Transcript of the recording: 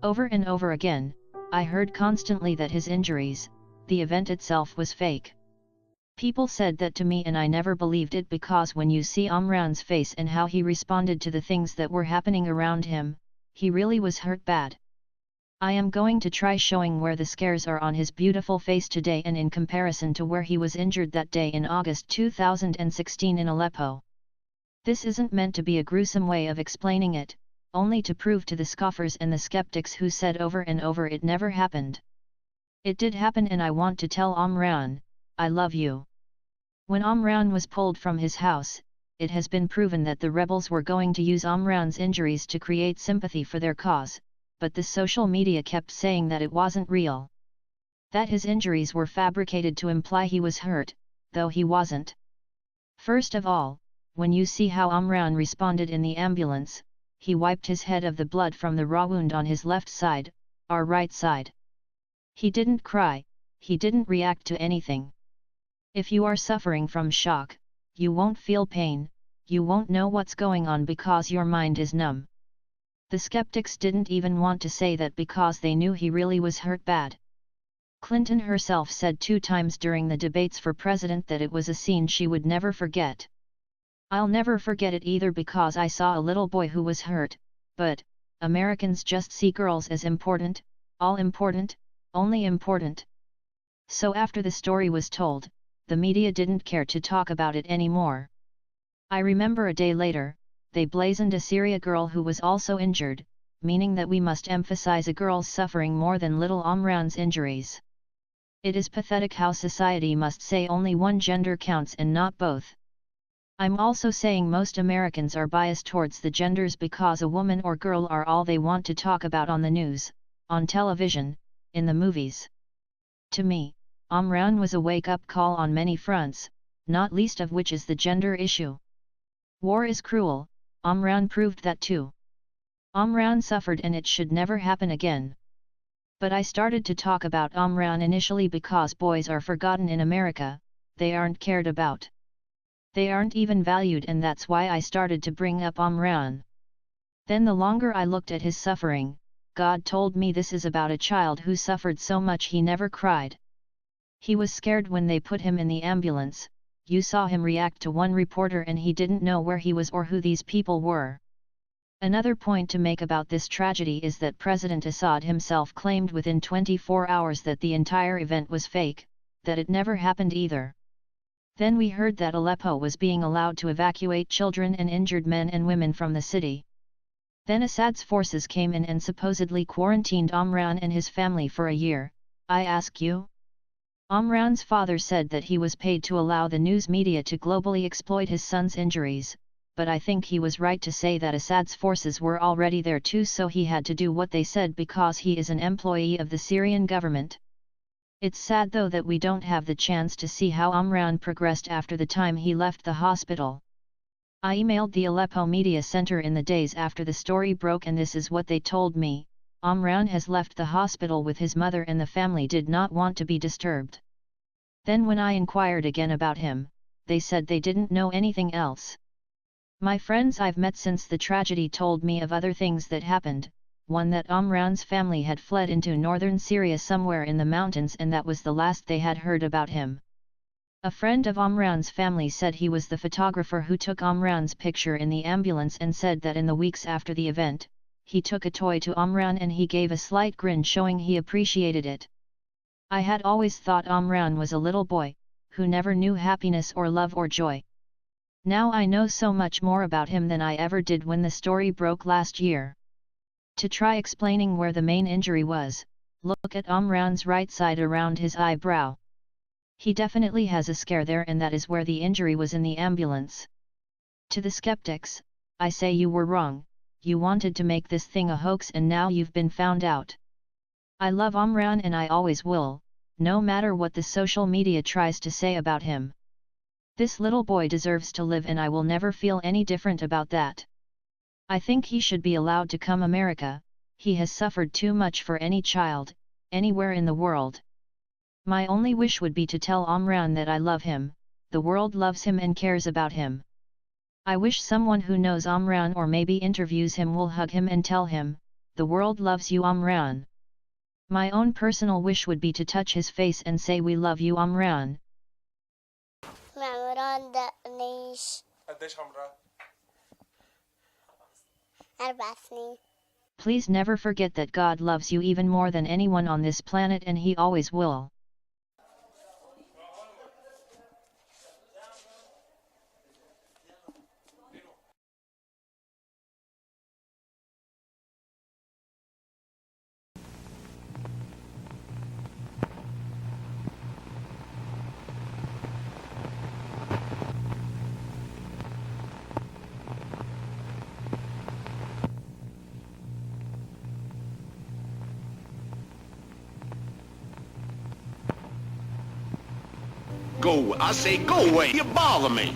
Over and over again, I heard constantly that his injuries, the event itself was fake. People said that to me and I never believed it because when you see Omran's face and how he responded to the things that were happening around him, he really was hurt bad. I am going to try showing where the scars are on his beautiful face today and in comparison to where he was injured that day in August 2016 in Aleppo. This isn't meant to be a gruesome way of explaining it, only to prove to the scoffers and the skeptics who said over and over it never happened. It did happen and I want to tell Omran, I love you. When Omran was pulled from his house, it has been proven that the rebels were going to use Omran's injuries to create sympathy for their cause, but the social media kept saying that it wasn't real. That his injuries were fabricated to imply he was hurt, though he wasn't. First of all, when you see how Omran responded in the ambulance, he wiped his head of the blood from the raw wound on his left side, our right side. He didn't cry, he didn't react to anything. If you are suffering from shock, you won't feel pain, you won't know what's going on because your mind is numb. The skeptics didn't even want to say that because they knew he really was hurt bad. Clinton herself said 2 times during the debates for president that it was a scene she would never forget. I'll never forget it either because I saw a little boy who was hurt, but, Americans just see girls as important, all important, only important. So after the story was told, the media didn't care to talk about it anymore. I remember a day later, they blazoned a Syria girl who was also injured, meaning that we must emphasize a girl's suffering more than little Omran's injuries. It is pathetic how society must say only one gender counts and not both. I'm also saying most Americans are biased towards the genders because a woman or girl are all they want to talk about on the news, on television, in the movies. To me, Omran was a wake-up call on many fronts, not least of which is the gender issue. War is cruel, Omran proved that too. Omran suffered and it should never happen again. But I started to talk about Omran initially because boys are forgotten in America, they aren't cared about. They aren't even valued and that's why I started to bring up Omran. Then the longer I looked at his suffering, God told me this is about a child who suffered so much he never cried. He was scared when they put him in the ambulance, you saw him react to one reporter and he didn't know where he was or who these people were. Another point to make about this tragedy is that President Assad himself claimed within 24 hours that the entire event was fake, that it never happened either. Then we heard that Aleppo was being allowed to evacuate children and injured men and women from the city. Then Assad's forces came in and supposedly quarantined Omran and his family for a year, I ask you? Omran's father said that he was paid to allow the news media to globally exploit his son's injuries, but I think he was right to say that Assad's forces were already there too, so he had to do what they said because he is an employee of the Syrian government. It's sad though that we don't have the chance to see how Omran progressed after the time he left the hospital. I emailed the Aleppo Media Center in the days after the story broke and this is what they told me: Omran has left the hospital with his mother and the family did not want to be disturbed. Then when I inquired again about him, they said they didn't know anything else. My friends I've met since the tragedy told me of other things that happened, one that Omran's family had fled into northern Syria somewhere in the mountains and that was the last they had heard about him. A friend of Omran's family said he was the photographer who took Omran's picture in the ambulance and said that in the weeks after the event, he took a toy to Omran and he gave a slight grin showing he appreciated it. I had always thought Omran was a little boy, who never knew happiness or love or joy. Now I know so much more about him than I ever did when the story broke last year. To try explaining where the main injury was, look at Omran's right side around his eyebrow. He definitely has a scar there and that is where the injury was in the ambulance. To the skeptics, I say you were wrong, you wanted to make this thing a hoax and now you've been found out. I love Omran and I always will, no matter what the social media tries to say about him. This little boy deserves to live and I will never feel any different about that. I think he should be allowed to come America, he has suffered too much for any child, anywhere in the world. My only wish would be to tell Omran that I love him, the world loves him and cares about him. I wish someone who knows Omran or maybe interviews him will hug him and tell him, the world loves you, Omran. My own personal wish would be to touch his face and say we love you, Omran. عمران دقنيش قديش عمرك؟ 4 سنين. Please never forget that God loves you even more than anyone on this planet, and he always will. Go, I say go away, you bother me.